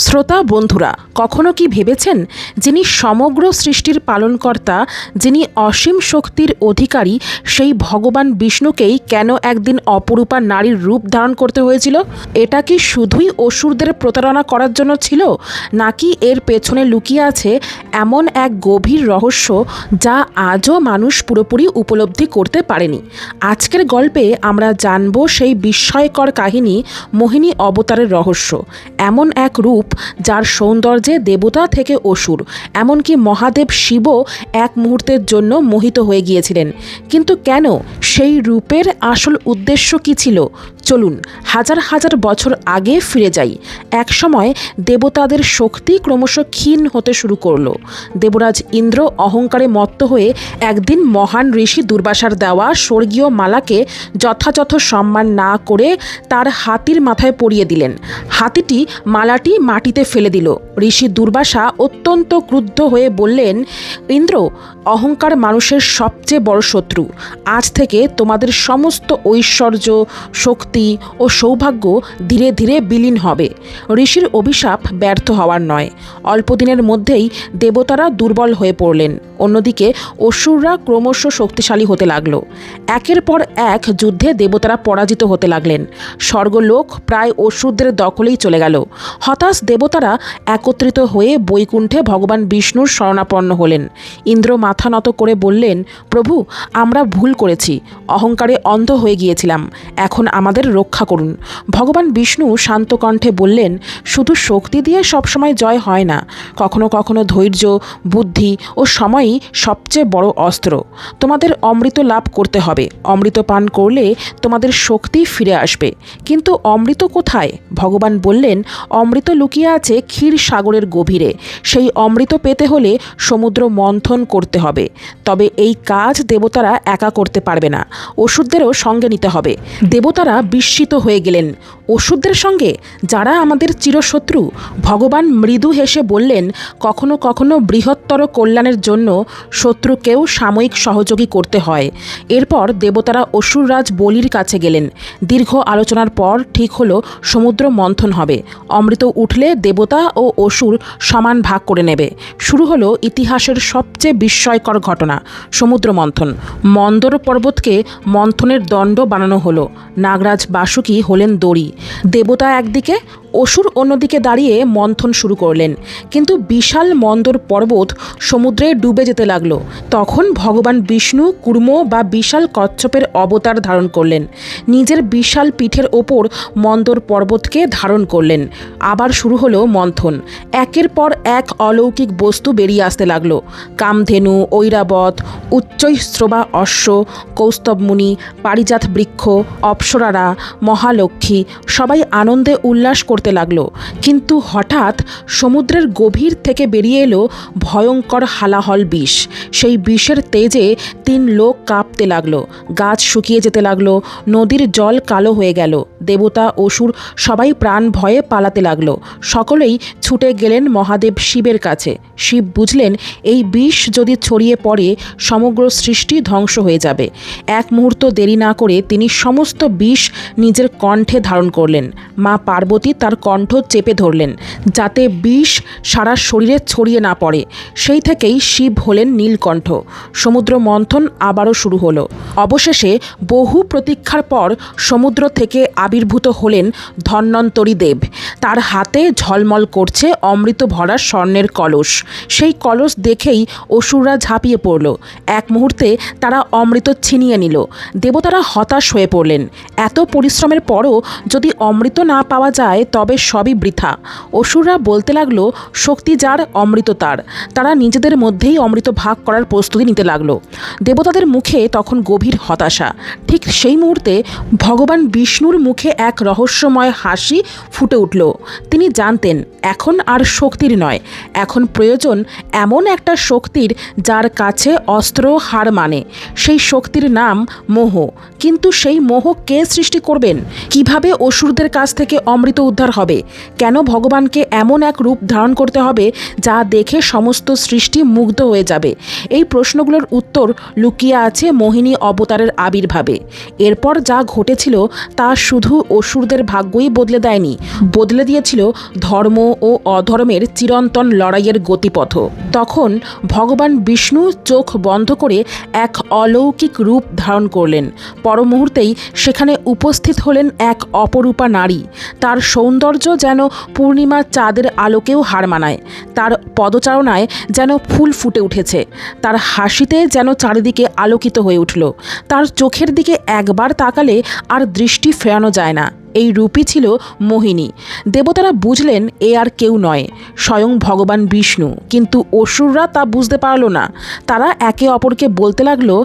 শ্রোতা বন্ধুরা, কখনো কি ভেবেছেন যিনি সমগ্র সৃষ্টির পালনকর্তা, যিনি অসীম শক্তির অধিকারী, সেই ভগবান বিষ্ণুকেই কেন একদিন অপরূপা নারীর রূপ ধারণ করতে হয়েছিল? এটা কি শুধুই অসুরদের প্রতারণা করার জন্য ছিল, নাকি এর পেছনে লুকিয়ে আছে এমন এক গভীর রহস্য যা আজও মানুষ পুরোপুরি উপলব্ধি করতে পারেনি? আজকের গল্পে আমরা জানব সেই বিস্ময়কর কাহিনী, মোহিনী অবতারের রহস্য। এমন এক রূপ যার সৌন্দর্যে দেবতা থেকে অসুর, এমনকি মহাদেব শিবও এক মুহূর্তের জন্য মোহিত হয়ে গিয়েছিলেন। কিন্তু কেন? সেই রূপের আসল উদ্দেশ্য কী ছিল? চলুন হাজার হাজার বছর আগে ফিরে যাই। এক সময় দেবতাদের শক্তি ক্রমশ ক্ষীণ হতে শুরু করলো। দেবরাজ ইন্দ্র অহংকারে মত্ত হয়ে একদিন মহান ঋষি দুর্বাসার দেওয়া স্বর্গীয় মালাকে যথাযথ সম্মান না করে তার হাতির মাথায় পরিয়ে দিলেন। হাতিটি মালাটি মাটিতে ফেলে দিল। ঋষি দুর্বাসা অত্যন্ত ক্রুদ্ধ হয়ে বললেন, ইন্দ্র, অহংকার মানুষের সবচেয়ে বড় শত্রু। আজ থেকে তোমাদের সমস্ত ঐশ্বর্য, শক্তি ও সৌভাগ্য ধীরে ধীরে বিলীন হবে। ঋষির অভিশাপ ব্যর্থ হওয়ার নয়। অল্পদিনের মধ্যেই দেবতারা দুর্বল হয়ে পড়লেন। অন্যদিকে অসুররা ক্রমশ শক্তিশালী হতে লাগলো। একের পর এক যুদ্ধে দেবতারা পরাজিত হতে লাগলেন। স্বর্গলোক প্রায় অসুরদের দখলেই চলে গেল। হতাশ দেবতারা একত্রিত হয়ে বৈকুণ্ঠে ভগবান বিষ্ণুর শরণাপন্ন হলেন। ইন্দ্র মাথা নত করে বললেন, প্রভু, আমরা ভুল করেছি, অহংকারে অন্ধ হয়ে গিয়েছিলাম, এখন আমাদের রক্ষা করুন। ভগবান বিষ্ণু শান্ত কণ্ঠে বললেন, শুধু শক্তি দিয়ে সবসময় জয় হয় না, কখনো কখনো ধৈর্য, বুদ্ধি ও সময়ই সবচেয়ে বড় অস্ত্র। তোমাদের অমৃত লাভ করতে হবে। অমৃত পান করলে তোমাদের শক্তি ফিরে আসবে। কিন্তু অমৃত কোথায়? ভগবান বললেন, অমৃত লুকিয়ে আছে ক্ষীর সাগরের গভীরে। সেই অমৃত পেতে হলে সমুদ্র মন্থন করতে হবে। তবে এই কাজ দেবতারা একা করতে পারবে না, অসুরদেরও সঙ্গে নিতে হবে। দেবতারা বিস্মিত হয়ে গেলেন। অসুরদের সঙ্গে, যারা আমাদের চিরশত্রু? ভগবান মৃদু হেসে বললেন, কখনো কখনো বৃহত্তর কল্যাণের জন্য শত্রুকেও সাময়িক সহযোগী করতে হয়। এরপর দেবতারা অসুররাজ বলির কাছে গেলেন। দীর্ঘ আলোচনার পর ঠিক হলো সমুদ্র মন্থন হবে। অমৃত উঠলে দেবতা ও অসুর সমান ভাগ করে নেবে। শুরু হলো ইতিহাসের সবচেয়ে বিস্ময়কর ঘটনা, সমুদ্র মন্থন। মন্দর পর্বতকে মন্থনের দণ্ড বানানো হলো। নাগরাজ বাসুকী হলেন দড়ি। দেবতা একদিকে, অসুর অন্যদিকে দাঁড়িয়ে মন্থন শুরু করলেন। কিন্তু বিশাল মন্দর পর্বত সমুদ্রে ডুবে যেতে লাগলো। তখন ভগবান বিষ্ণু কুর্ম বা বিশাল কচ্ছপের অবতার ধারণ করলেন। নিজের বিশাল পিঠের ওপর মন্দর পর্বতকে ধারণ করলেন। আবার শুরু হলো মন্থন। একের পর এক অলৌকিক বস্তু বেরিয়ে আসতে লাগলো। কামধেনু, ঐরাবত, উচ্চৈঃস্রবা অশ্ব, কৌস্তবমুনি, পারিজাত বৃক্ষ, অপ্সরারা, মহালক্ষ্মী সবাই আনন্দে উল্লাস করতে লাগলো। কিন্তু হঠাৎ সমুদ্রের গভীর থেকে বেরিয়ে এলো ভয়ঙ্কর হালাহল বিষ। সেই বিষের তেজে 3 লোক কাঁপতে লাগলো। গাছ শুকিয়ে যেতে লাগলো। নদীর জল কালো হয়ে গেল। দেবতা, অসুর সবাই প্রাণ ভয়ে পালাতে লাগলো। সকলেই ছুটে গেলেন মহাদেব শিবের কাছে। শিব বুঝলেন, এই বিষ যদি ছড়িয়ে পড়ে সমগ্র সৃষ্টি ধ্বংস হয়ে যাবে। এক মুহূর্ত দেরি না করে তিনি সমস্ত বিষ নিজের কণ্ঠে ধারণ করলেন। মা পার্বতী তার কণ্ঠ চেপে ধরলেন, যাতে বিষ সারা শরীরে ছড়িয়ে না পড়ে। সেই থেকেই শিব হলেন নীলকণ্ঠ। সমুদ্র মন্থন আবারও শুরু হলো। অবশেষে বহু প্রতীক্ষার পর সমুদ্র থেকে আবির্ভূত হলেন ধন্বন্তরী দেব। তার হাতে ঝলমল করছে অমৃত ভরা স্বর্ণের কলস। সেই কলস দেখেই অসুররা ঝাঁপিয়ে পড়ল। এক মুহূর্তে তারা অমৃত ছিনিয়ে নিল। দেবতারা হতাশ হয়ে পড়লেন। এত পরিশ্রমের পরও যদি অমৃত না পাওয়া যায় তবে সবই বৃথা। অসুররা বলতে লাগলো, শক্তি যার, অমৃত তার। তারা নিজেদের মধ্যেই অমৃত ভাগ করার প্রস্তুতি নিতে লাগলো। দেবতাদের মুখে তখন গভীর হতাশা। ঠিক সেই মুহূর্তে ভগবান বিষ্ণুর মুখে এক রহস্যময় হাসি ফুটে উঠল। তিনি জানতেন, এখন আর শক্তির নয়, এখন প্রয়োজন এমন একটা শক্তির যার কাছে অস্ত্র হার মানে। সেই শক্তির নাম মোহ। কিন্তু সেই মোহ কে সৃষ্টি করবেন? কিভাবে অসুরদের কাছ থেকে অমৃত উদ্ধার হবে? কেন ভগবানকে এমন এক রূপ ধারণ করতে হবে যা দেখে সমস্ত সৃষ্টি মুগ্ধ হয়ে যাবে? এই প্রশ্নগুলোর উত্তর লুকিয়ে আছে মোহিনী অবতারের আবির্ভাবে। এরপর যা ঘটেছিল তা শুধু অসুরদের ভাগ্যই বদলে দেয়নি, বদলে দিয়েছিল ধর্ম ও অধর্মের চিরন্তন লড়াইয়ের গতিপথ। তখন ভগবান বিষ্ণু চোখ বন্ধ করে এক অলৌকিক রূপ ধারণ করলেন। পর মুহূর্তেই সেখানে উপস্থিত হলেন এক অপরূপা নারী। তার সৌন্দর্য যেন পূর্ণিমার চাঁদের আলোকেও হার মানায়। তার পদচারণায় যেন ফুল ফুটে উঠেছে, তার হাসিতে যেন চারিদিকে আলোকিত হয়ে উঠল। তার চোখের দিকে একবার তাকালে আর দৃষ্টি ফেরানো যায় না। এই রূপই ছিল মোহিনী। দেবতারা বুঝলেন এ আর কেউ নয়, স্বয়ং ভগবান বিষ্ণু। কিন্তু অসুররা তা বুঝতে পারল না। তারা একে অপরকে বলতে লাগলো,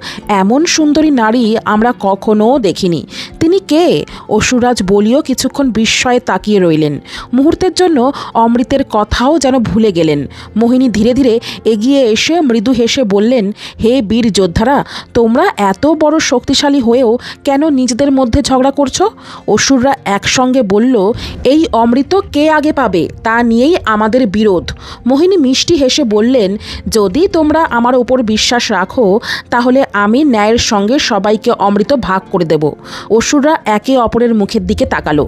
এমন সুন্দরী নারী আমরা কখনো দেখিনি, তিনি কে? অসুররাজ বলিও কিছুক্ষণ বিস্ময়ে তাকিয়ে রইলেন। মুহূর্তের জন্য অমৃতের কথাও যেন ভুলে গেলেন। মোহিনী ধীরে ধীরে এগিয়ে এসে মৃদু হেসে বললেন, হে বীর যোদ্ধারা, তোমরা এত বড় শক্তিশালী হয়েও কেন নিজেদের মধ্যে ঝগড়া করছো? অসুররা একসঙ্গে বলল, এই অমৃত কে আগে পাবে তা নিয়েই আমাদের বিরোধ। মোহিনী মিষ্টি হেসে বললেন, যদি তোমরা আমার ওপর বিশ্বাস রাখো তাহলে আমি ন্যায়ের সঙ্গে সবাইকে অমৃত ভাগ করে দেব। অসুররা একে অপরের মুখের দিকে তাকালো।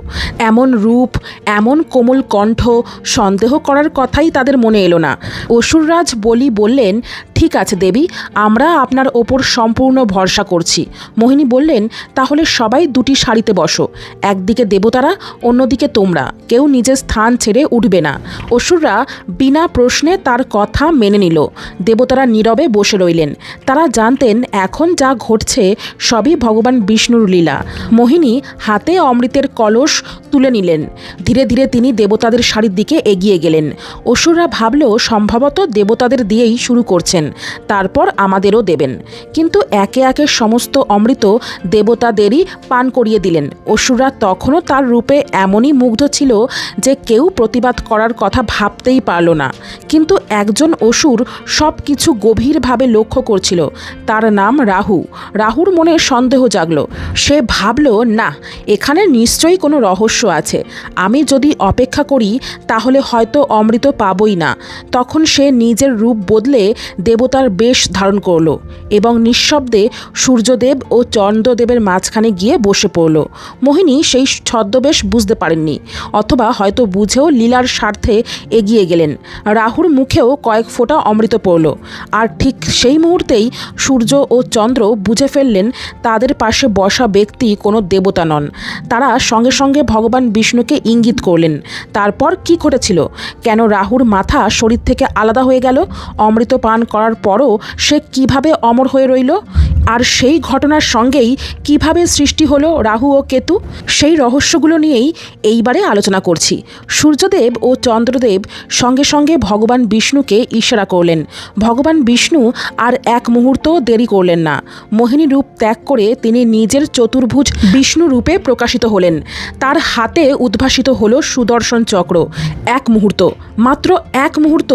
এমন রূপ, এমন কোমল কণ্ঠ, সন্দেহ করার কথাই তাদের মনে এলো না। অসুররাজ বললেন, ঠিক আছে দেবী, আমরা আপনার ওপর সম্পূর্ণ ভরসা করছি। মোহিনী বললেন, তাহলে সবাই দুটি সারিতে বসো, একদিকে দেবতারা, অন্যদিকে তোমরা, কেউ নিজের স্থান ছেড়ে উঠবে না। অসুররা বিনা প্রশ্নে তার কথা মেনে নিল। দেবতারা নীরবে বসে রইলেন। তারা জানতেন এখন যা ঘটছে সবই ভগবান বিষ্ণুর লীলা। মোহিনী হাতে অমৃতের কলস তুলে নিলেন। ধীরে ধীরে তিনি দেবতাদের সারির দিকে এগিয়ে গেলেন। অসুররা ভাবল সম্ভবত দেবতাদের দিয়েই শুরু করছেন, তারপর আমাদেরও দেবেন। কিন্তু একে একে সমস্ত অমৃত দেবতাদেরই পান করিয়ে দিলেন। অসুররা তখনও তার রূপে এমনই মুগ্ধ ছিল যে কেউ প্রতিবাদ করার কথা ভাবতেই পারল না। কিন্তু একজন অসুর সব কিছু গভীরভাবে লক্ষ্য করছিল। তার নাম রাহু। রাহুর মনে সন্দেহ জাগল। সে ভাবল, না, এখানে নিশ্চয়ই কোনো রহস্য আছে। আমি যদি অপেক্ষা করি তাহলে হয়তো অমৃত পাবই না। তখন সে নিজের রূপ বদলে দেবতার বেশ ধারণ করল এবং নিঃশব্দে সূর্যদেব ও চন্দ্রদেবের মাঝখানে গিয়ে বসে পড়ল। মোহিনী সেই ছদ্মবেশ বুঝতে পারেননি, অথবা হয়তো বুঝেও লীলার স্বার্থে এগিয়ে গেলেন। রাহুর মুখেও কয়েক ফোঁটা অমৃত পড়ল। আর ঠিক সেই মুহূর্তেই সূর্য ও চন্দ্র বুঝে ফেললেন তাদের পাশে বসা ব্যক্তি কোনো দেবতা নন। তারা সঙ্গে সঙ্গে ভগবান বিষ্ণুকে ইঙ্গিত করলেন। তারপর কি ঘটেছিল? কেন রাহুর মাথা শরীর থেকে আলাদা হয়ে গেল? অমৃত পান করার পরও সে কিভাবে অমর হয়ে রইল? আর সেই ঘটনার সঙ্গেই কিভাবে সৃষ্টি হলো রাহু ও কেতু? সেই রহস্যগুলো নিয়েই এইবারে আলোচনা করছি। সূর্যদেব ও চন্দ্রদেব সঙ্গে সঙ্গে ভগবান বিষ্ণুকে ইশারা করলেন। ভগবান বিষ্ণু আর এক মুহূর্ত দেরি করলেন না। মোহিনী রূপ ত্যাগ করে তিনি নিজের চতুর্ভুজ বিষ্ণু রূপে প্রকাশিত হলেন। তার হাতে উদ্ভাসিত হলো সুদর্শন চক্র। এক মুহূর্ত, মাত্র এক মুহূর্ত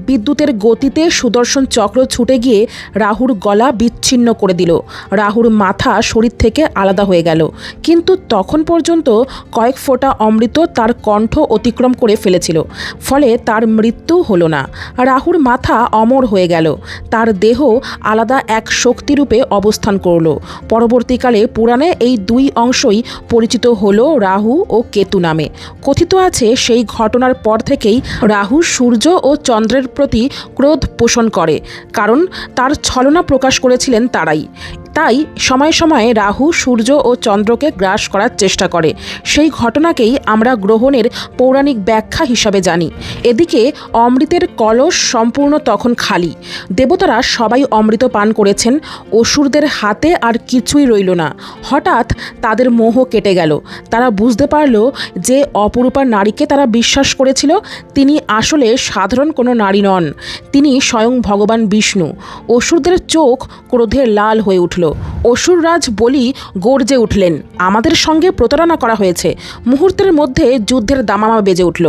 বিদ্যুতের গতিতে সুদর্শন চক্র ছুটে গিয়ে রাহুর গলা বিচ্ছিন্ন করে দিল। রাহুর মাথা শরীর থেকে আলাদা হয়ে গেল। কিন্তু তখন পর্যন্ত কয়েক ফোঁটা অমৃত তার কণ্ঠ অতিক্রম করে ফেলেছিল, ফলে তার মৃত্যু হলো না। রাহুর মাথা অমর হয়ে গেল। তার দেহ আলাদা এক শক্তিরূপে অবস্থান করল। পরবর্তীকালে পুরাণে এই দুই অংশই পরিচিত হলো রাহু ও কেতু নামে। কথিত আছে সেই ঘটনার পর থেকেই রাহু সূর্য ও চন্দ্রের প্রতি ক্রোধ পোষণ করে, কারণ তার ছলনা প্রকাশ করেছিলেন তারাই। তাই সময়ে সময়ে রাহু সূর্য ও চন্দ্রকে গ্রাস করার চেষ্টা করে। সেই ঘটনাকেই আমরা গ্রহণের পৌরাণিক ব্যাখ্যা হিসাবে জানি। এদিকে অমৃতের কলস সম্পূর্ণ তখন খালি। দেবতারা সবাই অমৃত পান করেছেন। অসুরদের হাতে আর কিছুই রইল না। হঠাৎ তাদের মোহ কেটে গেল। তারা বুঝতে পারল যে অপরূপা নারীকে তারা বিশ্বাস করেছিল তিনি আসলে সাধারণ কোনো নারী নন, তিনি স্বয়ং ভগবান বিষ্ণু। অসুরদের চোখ ক্রোধে লাল হয়ে উঠল। উঠল। অসুররাজ বলি গর্জে উঠলেন, আমাদের সঙ্গে প্রতারণা করা হয়েছে। মুহূর্তের মধ্যে যুদ্ধের দামামা বেজে উঠল।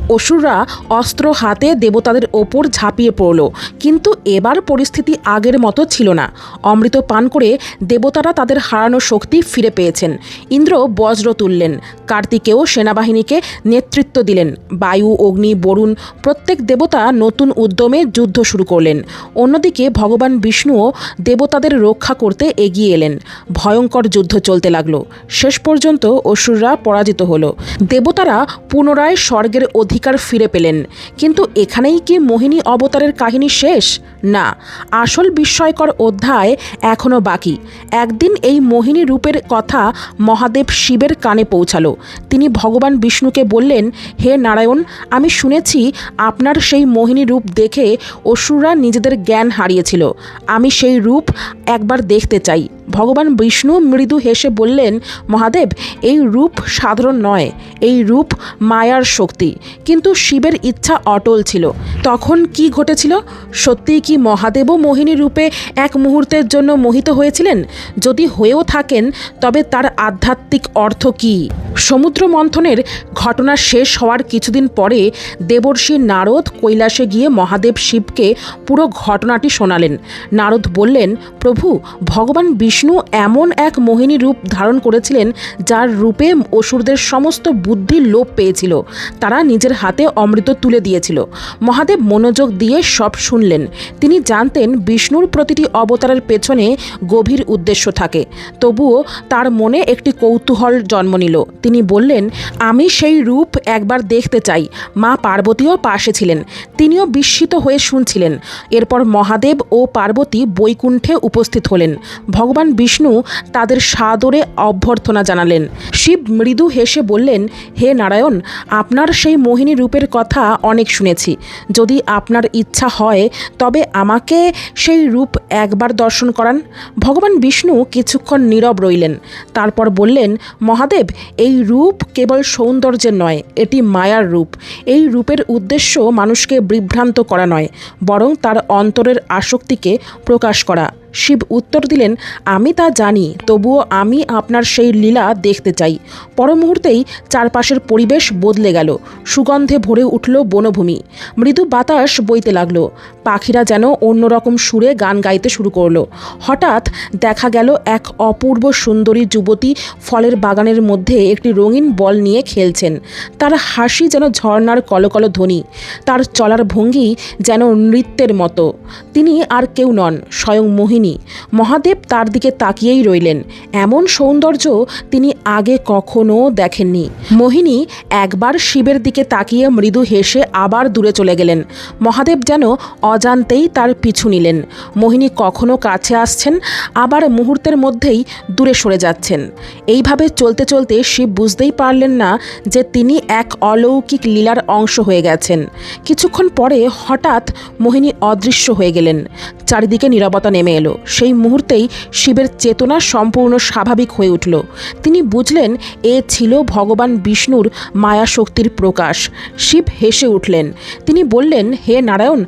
অসুররা অস্ত্র হাতে দেবতাদের ওপর ঝাঁপিয়ে পড়ল, কিন্তু এবার পরিস্থিতি আগের মতো ছিল না। অমৃত পান করে দেবতারা তাদের হারানো শক্তি ফিরে পেয়েছেন। ইন্দ্র বজ্র তুললেন, কার্তিকেয় সেনাবাহিনীকে নেতৃত্ব দিলেন। বায়ু, অগ্নি, বরুণ প্রত্যেক দেবতা নতুন উদ্যমে যুদ্ধ শুরু করলেন। অন্যদিকে ভগবান বিষ্ণুও দেবতাদের রক্ষা করতে এগিয়ে এলেন। ভয়ঙ্কর যুদ্ধ চলতে লাগলো। শেষ পর্যন্ত অসুররা পরাজিত হলো। দেবতারা পুনরায় স্বর্গের অধিকার ফিরে পেলেন। কিন্তু এখানেই কি মোহিনী অবতারের কাহিনী শেষ? না, আসল বিস্ময়কর অধ্যায় এখনও বাকি। একদিন এই মোহিনী রূপের কথা মহাদেব শিবের কানে পৌঁছালো। তিনি ভগবান বিষ্ণুকে বললেন, হে নারায়ণ, আমি শুনেছি আপনার সেই মোহিনী রূপ দেখে অসুররা নিজেদের জ্ঞান হারিয়েছিল। আমি সেই রূপ একবার দেখতে চাই। ভগবান বিষ্ণু মৃদু হেসে বললেন, মহাদেব, এই রূপ সাধারণ নয়, এই রূপ মায়ার শক্তি। কিন্তু শিবের ইচ্ছা অটল ছিল। তখন কি ঘটেছিল? সত্যিই কি মহাদেবও মোহিনী রূপে এক মুহূর্তের জন্য মোহিত হয়েছিলেন? যদি হয়েও থাকেন, তবে তার আধ্যাত্মিক অর্থ কী? সমুদ্র মন্থনের ঘটনা শেষ হওয়ার কিছুদিন পরে দেবর্ষি নারদ কৈলাসে গিয়ে মহাদেব শিবকে পুরো ঘটনাটি শোনালেন। নারদ বললেন, প্রভু, ভগবান বিষ্ণু এমন এক মোহিনী রূপ ধারণ করেছিলেন যার রূপে অসুরদের সমস্ত বুদ্ধি লোপ পেয়েছিল। তারা নিজের হাতে অমৃত তুলে দিয়েছিল। মহাদেব মনোযোগ দিয়ে সব শুনলেন। তিনি জানতেন বিষ্ণুর প্রতিটি অবতারের পেছনে গভীর উদ্দেশ্য থাকে। তবুও তার মনে একটি কৌতূহল জন্ম নিল। তিনি বললেন, আমি সেই রূপ একবার দেখতে চাই। মা পার্বতীও পাশে ছিলেন, তিনিও বিস্মিত হয়ে শুনছিলেন। এরপর মহাদেব ও পার্বতী বৈকুণ্ঠে উপস্থিত হলেন। ভগবান বিষ্ণু তাদের সাদরে অভ্যর্থনা জানালেন। শিব মৃদু হেসে বললেন, হে নারায়ণ, আপনার সেই মোহিনী রূপের কথা অনেক শুনেছি। যদি আপনার ইচ্ছা হয় তবে আমাকে সেই রূপ একবার দর্শন করান। ভগবান বিষ্ণু কিছুক্ষণ নীরব রইলেন। তারপর বললেন, মহাদেব, এই রূপ কেবল সৌন্দর্যের নয়, এটি মায়ার রূপ। এই রূপের উদ্দেশ্য মানুষকে বিভ্রান্ত করা নয়, বরং তার অন্তরের আসক্তিকে প্রকাশ করা। শিব উত্তর দিলেন, আমি তা জানি, তবুও আমি আপনার সেই লীলা দেখতে চাই। পর মুহূর্তেই চারপাশের পরিবেশ বদলে গেল। সুগন্ধে ভরে উঠল বনভূমি। মৃদু বাতাস বইতে লাগলো। পাখিরা যেন অন্যরকম সুরে গান গাইতে শুরু করলো। হঠাৎ দেখা গেল এক অপূর্ব সুন্দরী যুবতী ফলের বাগানের মধ্যে একটি রঙিন বল নিয়ে খেলছেন। তার হাসি যেন ঝর্ণার কলকল ধ্বনি, তার চলার ভঙ্গি যেন নৃত্যের মতো। তিনি আর কেউ নন, স্বয়ং মোহিনী। মহাদেব তার দিকে তাকিয়েই রইলেন। এমন সৌন্দর্য তিনি আগে কখনো দেখেননি। মোহিনী একবার শিবের দিকে তাকিয়ে মৃদু হেসে আবার দূরে চলে গেলেন। মহাদেব যেন অজান্তেই তার পিছু নিলেন। মোহিনী কখনো কাছে আসছেন, আবার মুহূর্তের মধ্যেই দূরে সরে যাচ্ছেন। এইভাবে চলতে চলতে শিব বুঝতেই পারলেন না যে তিনি এক অলৌকিক লীলার অংশ হয়ে গেছেন। কিছুক্ষণ পরে হঠাৎ মোহিনী অদৃশ্য হয়ে গেলেন। চারিদিকে নীরবতা নেমে এলো। সেই মুহূর্তেই শিবের চেতনা সম্পূর্ণ স্বাভাবিক হয়ে উঠল। তিনি বুঝলেন এ ছিল ভগবান বিষ্ণুর মায়া শক্তির প্রকাশ। শিব হেসে উঠলেন। তিনি বললেন, হে নারায়ণ,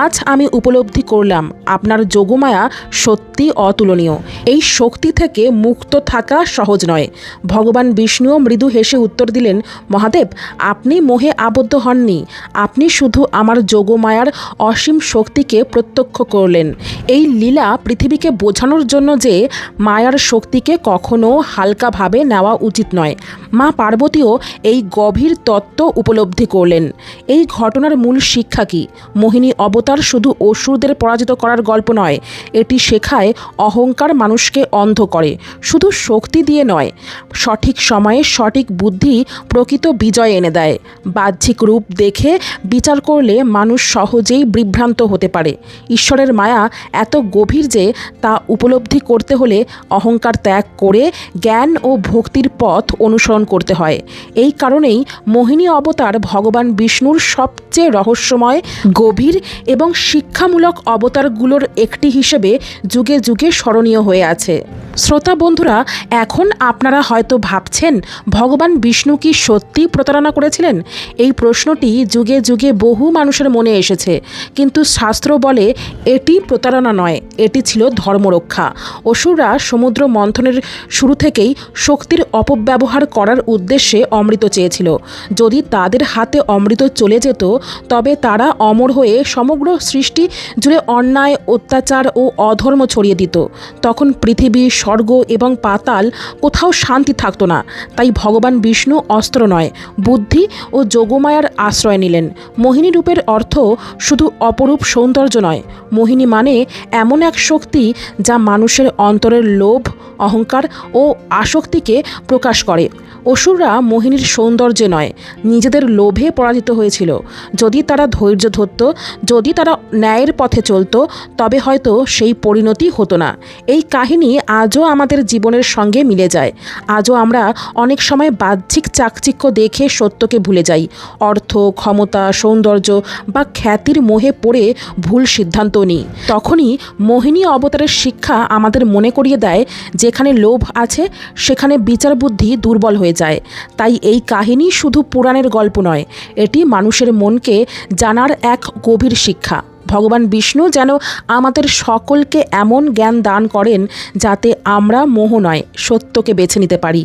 আজ আমি উপলব্ধি করলাম আপনার যোগমায়া সত্যি অতুলনীয়। এই শক্তি থেকে মুক্ত থাকা সহজ নয়। ভগবান বিষ্ণুও মৃদু হেসে উত্তর দিলেন, মহাদেব, আপনি মোহে আবদ্ধ হননি, আপনি শুধু আমার যোগমায়ার অসীম শক্তিকে প্রত্যক্ষ করলেন। এই লীলা পৃথিবীকে বোঝানোর জন্য যে মায়ার শক্তিকে কখনো হালকাভাবে নেওয়া উচিত নয়। মা পার্বতীও এই গভীর তত্ত্ব উপলব্ধি করলেন। এই ঘটনার মূল শিক্ষা কি? মোহিনী অবতার শুধু অসুরদের পরাজিত করার গল্প নয়, এটি শেখায় অহংকার মানুষকে অন্ধ করে। শুধু শক্তি দিয়ে নয়, সঠিক সময়ে সঠিক বুদ্ধি প্রকৃত বিজয় এনে দেয়। বাহ্যিক রূপ দেখে বিচার করলে মানুষ সহজেই বিভ্রান্ত হতে পারে। ঈশ্বরের মায়া এত গভীর যে তা উপলব্ধি করতে হলে অহংকার ত্যাগ করে জ্ঞান ও ভক্তির পথ অনুসরণ করতে হয়। এই কারণেই মোহিনী অবতার ভগবান বিষ্ণুর সবচেয়ে রহস্যময়, গভীর এবং শিক্ষামূলক অবতারগুলোর একটি হিসেবে যুগে যুগে স্মরণীয় হয়ে আছে। শ্রোতা বন্ধুরা, এখন আপনারা হয়তো ভাবছেন, ভগবান বিষ্ণু কি সত্যি প্রতারণা করেছিলেন? এই প্রশ্নটি যুগে যুগে বহু মানুষের মনে এসেছে, কিন্তু শাস্ত্র বলে এটি প্রতারণা নয়, এটি ছিল ধর্মরক্ষা। অসুররা সমুদ্র মন্থনের শুরু থেকেই শক্তির অপব্যবহার করার উদ্দেশ্যে অমৃত চেয়েছিল। যদি তাদের হাতে অমৃত চলে যেত তবে তারা অমর হয়ে সমগ্র সৃষ্টি জুড়ে অন্যায়, অত্যাচার ও অধর্ম ছড়িয়ে দিত। তখন পৃথিবী, স্বর্গ এবং পাতাল কোথাও শান্তি থাকতো না। তাই ভগবান বিষ্ণু অস্ত্র নয়, বুদ্ধি ও যোগমায়ার আশ্রয় নিলেন। মোহিনী রূপের অর্থ শুধু অপরূপ সৌন্দর্য নয়। মোহিনী মানে এমন এক শক্তি যা মানুষের অন্তরের লোভ, অহংকার ও আসক্তিকে প্রকাশ করে। অসুররা মোহিনীর সৌন্দর্যে নয়, নিজেদের লোভে পরাজিত হয়েছিল। যদি তারা ধৈর্য ধরত, যদি তারা ন্যায়ের পথে চলত, তবে হয়তো সেই পরিণতি হতো না। এই কাহিনী আজও আমাদের জীবনের সঙ্গে মিলে যায়। আজও আমরা অনেক সময় বাহ্যিক চাকচিক্য দেখে সত্যকে ভুলে যাই। অর্থ, ক্ষমতা, সৌন্দর্য বা খ্যাতির মোহে পড়ে ভুল সিদ্ধান্ত নিই। তখনই মোহিনী অবতারের শিক্ষা আমাদের মনে করিয়ে দেয়, যেখানে লোভ আছে সেখানে বিচার বুদ্ধি দুর্বল হয়ে যায়। তাই এই কাহিনী শুধু পুরাণের গল্প নয়, এটি মানুষের মনকে জানার এক গভীর শিক্ষা। ভগবান বিষ্ণু যেন আমাদের সকলকে এমন জ্ঞান দান করেন যাতে আমরা মোহ নয়, সত্যকে বেছে নিতে পারি।